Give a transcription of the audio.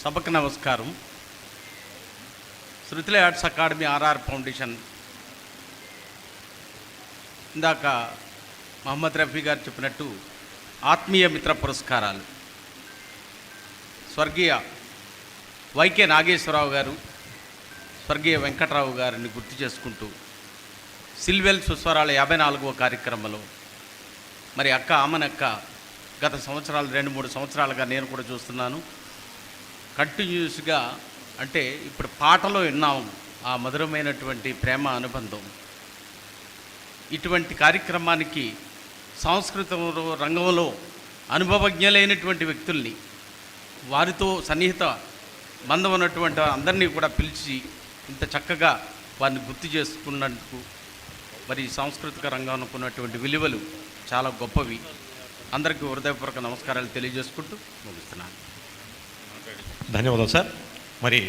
సభకు నమస్కారం. Shrutilaya arts academy RR foundation ఇందాక మహమ్మద్ రఫీ గారు చెప్పినట్టు ఆత్మీయ మిత్ర పురస్కారాలు స్వర్గీయ వైకే నాగేశ్వరరావు గారు, స్వర్గీయ వెంకట్రావు గారిని గుర్తు చేసుకుంటూ సిల్వెల్ సుస్వరాల 54వ కార్యక్రమంలో మరి అక్క ఆమనక్క గత సంవత్సరాలు 2-3 సంవత్సరాలుగా నేను కూడా చూస్తున్నాను. కంటిన్యూస్గా అంటే ఇప్పుడు పాటలో విన్నాము ఆ మధురమైనటువంటి ప్రేమ అనుబంధం. ఇటువంటి కార్యక్రమానికి సాంస్కృతిక రంగంలో అనుభవజ్ఞులైనటువంటి వ్యక్తుల్ని, వారితో సన్నిహిత బంధం ఉన్నటువంటి అందరినీ కూడా పిలిచి ఇంత చక్కగా వారిని గుర్తు చేసుకున్నందుకు మరి సాంస్కృతిక రంగంలో ఉన్నటువంటి విలువలు చాలా గొప్పవి. అందరికీ హృదయపూర్వక నమస్కారాలు తెలియజేసుకుంటూ ముగిస్తున్నాను. ధన్యవాదాలు సార్. మరి